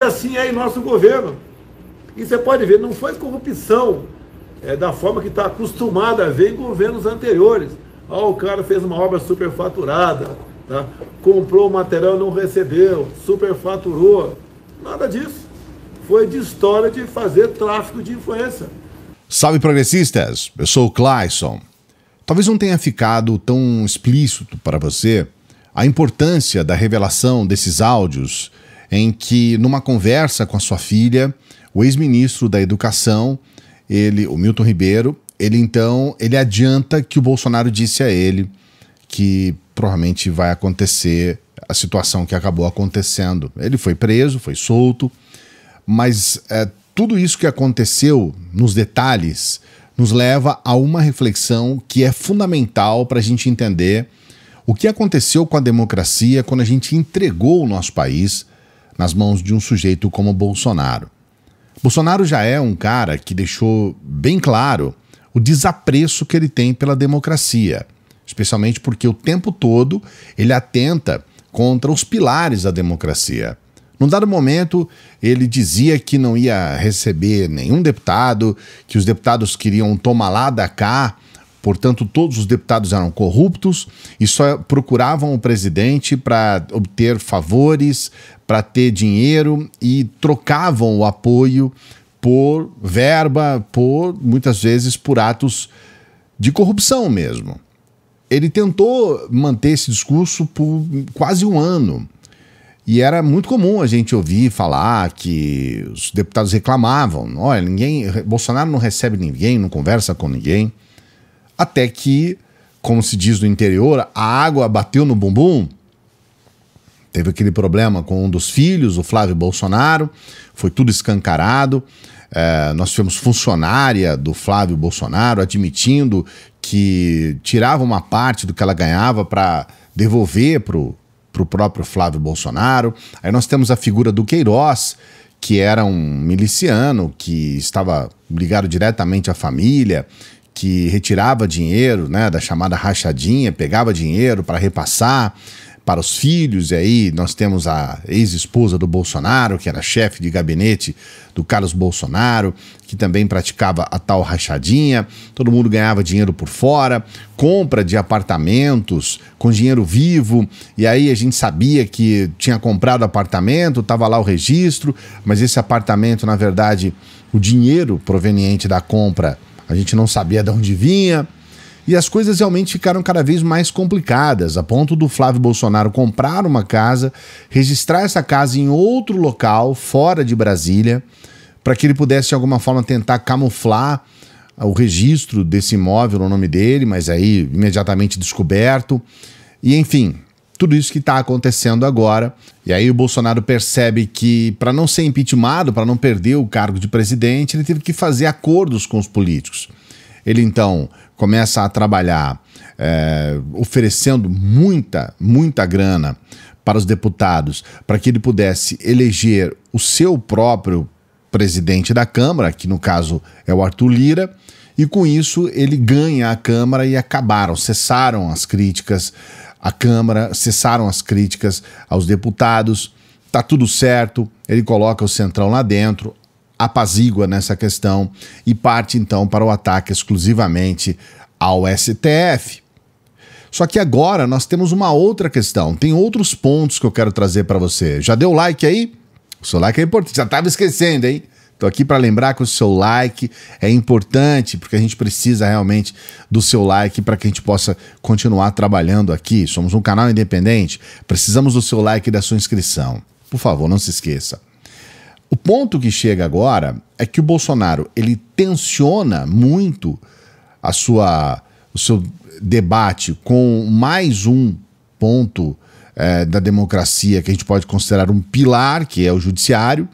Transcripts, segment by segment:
assim é em nosso governo. E você pode ver, não foi corrupção da forma que está acostumado a ver em governos anteriores. O cara fez uma obra superfaturada, tá? Comprou o material e não recebeu, superfaturou. Nada disso. Foi de história de fazer tráfico de influência. Salve, progressistas! Eu sou o Clayson. Talvez não tenha ficado tão explícito para você a importância da revelação desses áudios em que, numa conversa com a sua filha, o ex-ministro da Educação, o Milton Ribeiro, ele adianta que o Bolsonaro disse a ele que provavelmente vai acontecer a situação que acabou acontecendo. Ele foi preso, foi solto, mas tudo isso que aconteceu nos detalhes nos leva a uma reflexão que é fundamental para a gente entender o que aconteceu com a democracia quando a gente entregou o nosso país nas mãos de um sujeito como Bolsonaro. Bolsonaro já é um cara que deixou bem claro o desapreço que ele tem pela democracia, especialmente porque o tempo todo ele atenta contra os pilares da democracia. Num dado momento, ele dizia que não ia receber nenhum deputado, que os deputados queriam tomar lá da cá, portanto todos os deputados eram corruptos e só procuravam o presidente para obter favores, para ter dinheiro e trocavam o apoio por verba, muitas vezes por atos de corrupção mesmo. Ele tentou manter esse discurso por quase um ano. E era muito comum a gente ouvir falar que os deputados reclamavam, olha, Bolsonaro não recebe ninguém, não conversa com ninguém. Até que, como se diz no interior, a água bateu no bumbum. Teve aquele problema com um dos filhos, o Flávio Bolsonaro, foi tudo escancarado. Nós tivemos funcionária do Flávio Bolsonaro admitindo que tirava uma parte do que ela ganhava para devolver para o próprio Flávio Bolsonaro. Aí nós temos a figura do Queiroz, que era um miliciano que estava ligado diretamente à família, que retirava dinheiro, né, da chamada rachadinha, pegava dinheiro para repassar para os filhos. E aí nós temos a ex-esposa do Bolsonaro, que era chefe de gabinete do Carlos Bolsonaro, que também praticava a tal rachadinha. Todo mundo ganhava dinheiro por fora, compra de apartamentos com dinheiro vivo, e aí a gente sabia que tinha comprado apartamento, estava lá o registro, mas esse apartamento, na verdade, o dinheiro proveniente da compra, a gente não sabia de onde vinha. E as coisas realmente ficaram cada vez mais complicadas, a ponto do Flávio Bolsonaro comprar uma casa, registrar essa casa em outro local, fora de Brasília, para que ele pudesse de alguma forma tentar camuflar o registro desse imóvel no nome dele, mas aí imediatamente descoberto. E enfim, tudo isso que está acontecendo agora. E aí o Bolsonaro percebe que, para não ser impeachmentado, para não perder o cargo de presidente, ele teve que fazer acordos com os políticos. Ele então começa a trabalhar oferecendo muita grana para os deputados, para que ele pudesse eleger o seu próprio presidente da Câmara, que no caso é o Arthur Lira, e com isso ele ganha a Câmara e cessaram as críticas à Câmara, cessaram as críticas aos deputados, tá tudo certo, ele coloca o Centrão lá dentro, apazigua nessa questão e parte então para o ataque exclusivamente ao STF. Só que agora nós temos uma outra questão, tem outros pontos que eu quero trazer para você. Já deu like aí? O seu like é importante, já estava esquecendo, hein? Tô aqui para lembrar que o seu like é importante, porque a gente precisa realmente do seu like para que a gente possa continuar trabalhando aqui. Somos um canal independente, precisamos do seu like e da sua inscrição. Por favor, não se esqueça. O ponto que chega agora é que o Bolsonaro, ele tensiona muito o seu debate com mais um ponto da democracia que a gente pode considerar um pilar, que é o judiciário,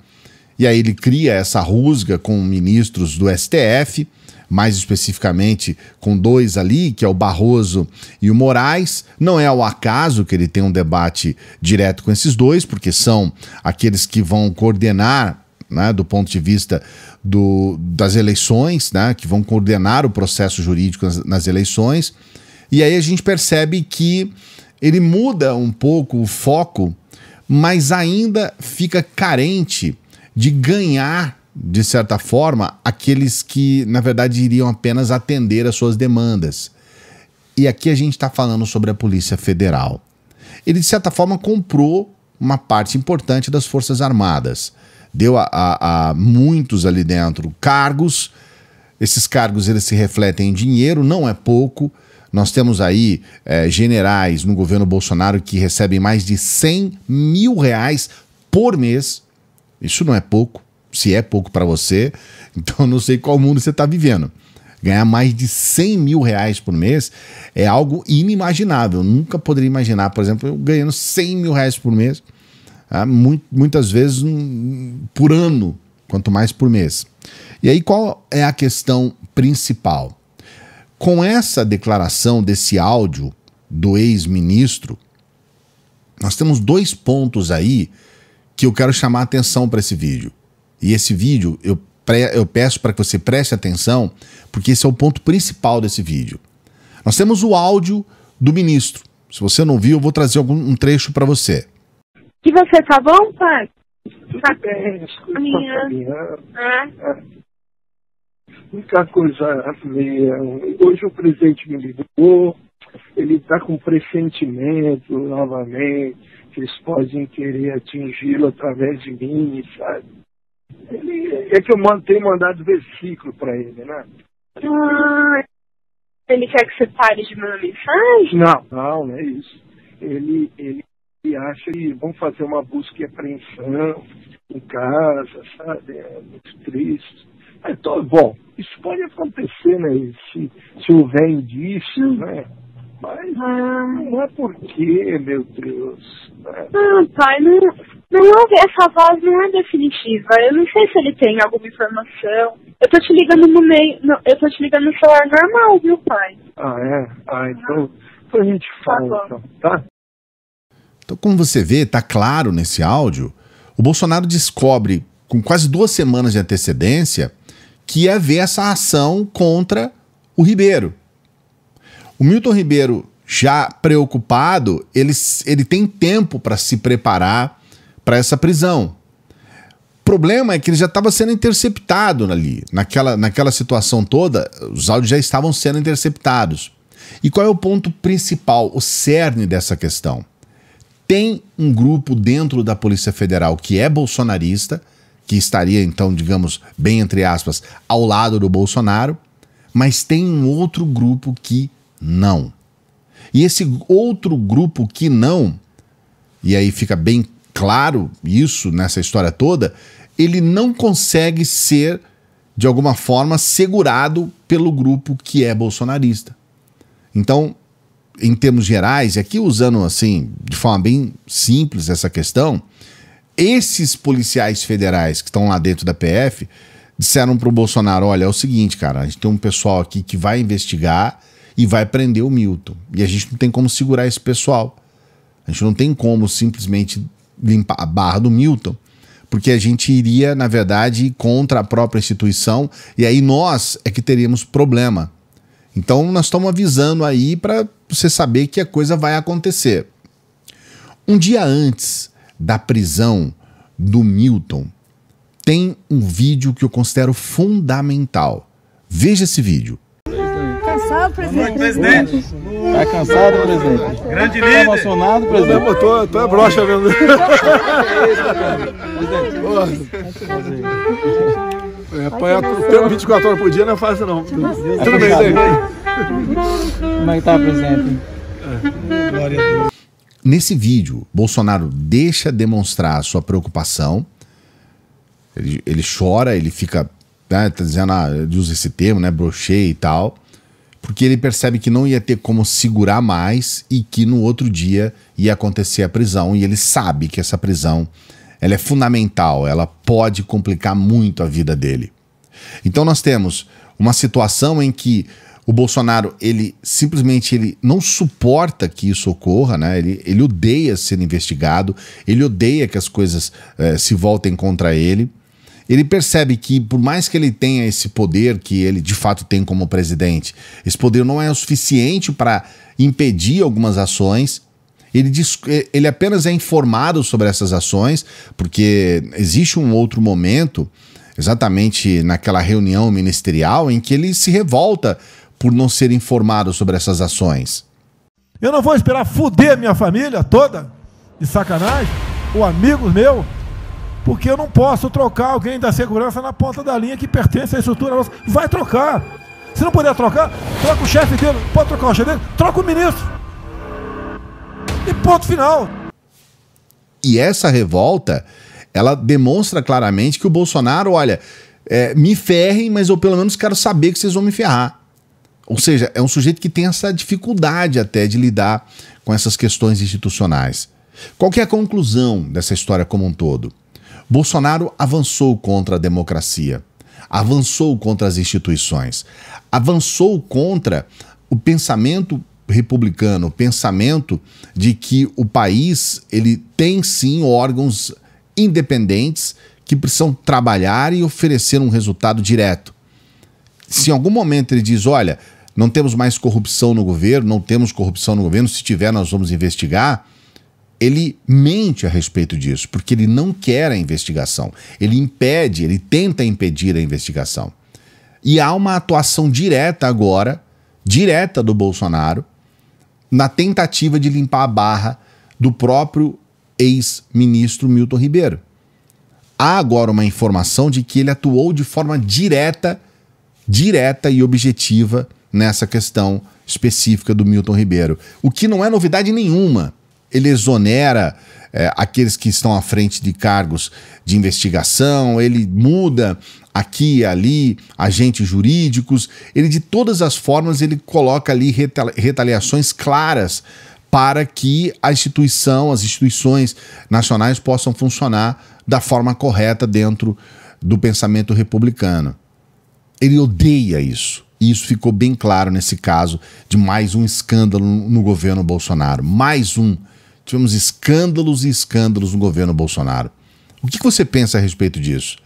e aí ele cria essa rusga com ministros do STF, mais especificamente com dois ali, que é o Barroso e o Moraes. Não é ao acaso que ele tem um debate direto com esses dois, porque são aqueles que vão coordenar, né, do ponto de vista das eleições, né, que vão coordenar o processo jurídico nas eleições. E aí a gente percebe que ele muda um pouco o foco mas ainda fica carente de ganhar, de certa forma, aqueles que, na verdade, iriam apenas atender às suas demandas. E aqui a gente está falando sobre a Polícia Federal. Ele, de certa forma, comprou uma parte importante das Forças Armadas. Deu a muitos ali dentro cargos. Esses cargos eles se refletem em dinheiro, não é pouco. Nós temos aí generais no governo Bolsonaro que recebem mais de R$100 mil por mês. Isso não é pouco. Se é pouco para você, então eu não sei qual mundo você está vivendo. Ganhar mais de R$100 mil por mês é algo inimaginável. Eu nunca poderia imaginar, por exemplo, eu ganhando R$100 mil por mês, muitas vezes por ano, quanto mais por mês. E aí qual é a questão principal? Com essa declaração desse áudio do ex-ministro, nós temos 2 pontos aí que eu quero chamar a atenção para esse vídeo. E esse vídeo eu peço para que você preste atenção, porque esse é o ponto principal desse vídeo. Nós temos o áudio do ministro. Se você não viu, eu vou trazer um trecho para você. E você tá bom, pai? Tá bem, muita coisa meia. Hoje o presidente me ligou, ele está com pressentimento novamente, que eles podem querer atingi-lo através de mim, sabe? É que eu tenho mandado versículo para ele, né? Ele quer que você pare de mandar mensagem? Não é isso. Ele acha que vão fazer uma busca e apreensão em casa, sabe? É muito triste. Então, bom, isso pode acontecer, né? Se houver indícios, né? Mas não é porque, meu Deus. Né? Pai, essa voz não é definitiva. Eu não sei se ele tem alguma informação. Eu tô te ligando eu tô te ligando no celular normal, viu, pai? Então a gente fala, tá? Então, como você vê, tá claro nesse áudio, o Bolsonaro descobre, com quase 2 semanas de antecedência, que ia haver essa ação contra o Ribeiro. O Milton Ribeiro, já preocupado, ele tem tempo para se preparar para essa prisão. O problema é que ele já estava sendo interceptado ali. Naquela situação toda, os áudios já estavam sendo interceptados. E qual é o ponto principal, o cerne dessa questão? Tem um grupo dentro da Polícia Federal que é bolsonarista, que estaria, então, digamos, bem entre aspas, ao lado do Bolsonaro, mas tem um outro grupo que não. E esse outro grupo que não, e aí fica bem claro isso nessa história toda, ele não consegue ser, de alguma forma, segurado pelo grupo que é bolsonarista. Então, em termos gerais, e aqui usando assim, de forma bem simples essa questão, esses policiais federais que estão lá dentro da PF disseram para o Bolsonaro, olha, é o seguinte, cara, a gente tem um pessoal aqui que vai investigar e vai prender o Milton. E a gente não tem como segurar esse pessoal. A gente não tem como simplesmente limpar a barra do Milton, porque a gente iria, na verdade, contra a própria instituição e aí nós é que teríamos problema. Então nós estamos avisando aí para você saber que a coisa vai acontecer. Um dia antes da prisão do Milton, tem um vídeo que eu considero fundamental. Veja esse vídeo. Cansado, presidente? Presidente. Tá cansado, presidente? Grande Tá líder. emocionado, presidente? Eu tô broxa mesmo. Apanhar o tempo 24 horas por dia não é fácil, não. Tudo bem, Como é que tá, presidente? Glória a Deus. Nesse vídeo, Bolsonaro deixa demonstrar a sua preocupação. Ele chora, ele fica, né, tá dizendo, ele usa esse termo, né, brochei e tal, porque ele percebe que não ia ter como segurar mais e que no outro dia ia acontecer a prisão, e ele sabe que essa prisão ela é fundamental, ela pode complicar muito a vida dele. Então nós temos uma situação em que o Bolsonaro, ele simplesmente não suporta que isso ocorra, né? Ele odeia ser investigado, ele odeia que as coisas se voltem contra ele. Ele percebe que, por mais que ele tenha esse poder que ele de fato tem como presidente, esse poder não é o suficiente para impedir algumas ações. Ele apenas é informado sobre essas ações, porque existe um outro momento, exatamente naquela reunião ministerial, em que ele se revolta por não ser informado sobre essas ações. Eu não vou esperar fuder minha família toda, de sacanagem, ou amigos meus, porque eu não posso trocar alguém da segurança na ponta da linha que pertence à estrutura nossa. Vai trocar. Se não puder trocar, troca o chefe dele. Pode trocar o chefe dele? Troca o ministro. E ponto final. E essa revolta, ela demonstra claramente que o Bolsonaro, olha, me ferrem, mas eu pelo menos quero saber que vocês vão me ferrar. Ou seja, é um sujeito que tem essa dificuldade até de lidar com essas questões institucionais. Qual que é a conclusão dessa história como um todo? Bolsonaro avançou contra a democracia, avançou contra as instituições, avançou contra o pensamento republicano, o pensamento de que o país ele tem sim órgãos independentes que precisam trabalhar e oferecer um resultado direto. Se em algum momento ele diz, olha, não temos mais corrupção no governo, não temos corrupção no governo, se tiver nós vamos investigar, ele mente a respeito disso, porque ele não quer a investigação. Ele impede, ele tenta impedir a investigação. E há uma atuação direta agora, direta do Bolsonaro, na tentativa de limpar a barra do próprio ex-ministro Milton Ribeiro. Há agora uma informação de que ele atuou de forma direta e objetiva nessa questão específica do Milton Ribeiro. O que não é novidade nenhuma. Ele exonera aqueles que estão à frente de cargos de investigação, ele muda aqui e ali agentes jurídicos, ele de todas as formas ele coloca ali retaliações claras para que a instituição, as instituições nacionais possam funcionar da forma correta dentro do pensamento republicano. Ele odeia isso. E isso ficou bem claro nesse caso de mais um escândalo no governo Bolsonaro. Mais um. Tivemos escândalos e escândalos no governo Bolsonaro. O que você pensa a respeito disso?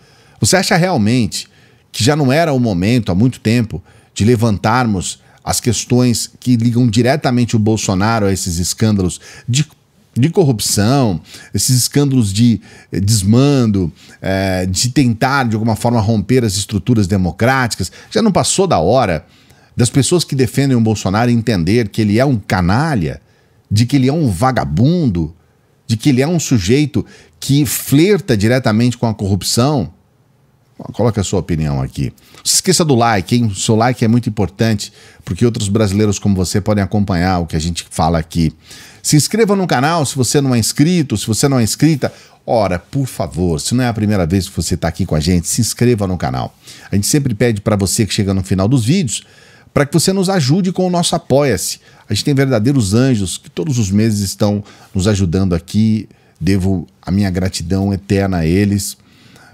Você acha realmente que já não era o momento, há muito tempo, de levantarmos as questões que ligam diretamente o Bolsonaro a esses escândalos de corrupção, esses escândalos de desmando, de tentar, de alguma forma, romper as estruturas democráticas? Já não passou da hora das pessoas que defendem o Bolsonaro entender que ele é um canalha, de que ele é um vagabundo, de que ele é um sujeito que flerta diretamente com a corrupção? Coloque a sua opinião aqui. Não se esqueça do like, hein? O seu like é muito importante, porque outros brasileiros como você podem acompanhar o que a gente fala aqui. Se inscreva no canal se você não é inscrito, se você não é inscrita. Ora, por favor, se não é a primeira vez que você está aqui com a gente, se inscreva no canal. A gente sempre pede para você que chega no final dos vídeos, para que você nos ajude com o nosso Apoia-se. A gente tem verdadeiros anjos que todos os meses estão nos ajudando aqui. Devo a minha gratidão eterna a eles,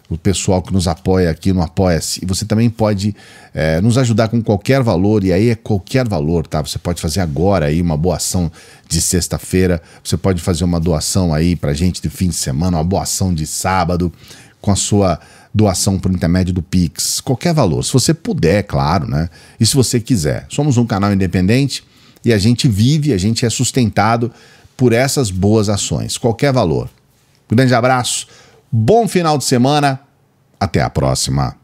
o pessoal que nos apoia aqui no Apoia-se. E você também pode nos ajudar com qualquer valor, e aí é qualquer valor, tá? Você pode fazer agora aí uma boa ação de sexta-feira, você pode fazer uma doação aí pra gente de fim de semana, uma boa ação de sábado, com a sua doação por intermédio do Pix. Qualquer valor, se você puder, claro, né? E se você quiser. Somos um canal independente e a gente vive, a gente é sustentado por essas boas ações. Qualquer valor. Grande abraço. Bom final de semana, até a próxima.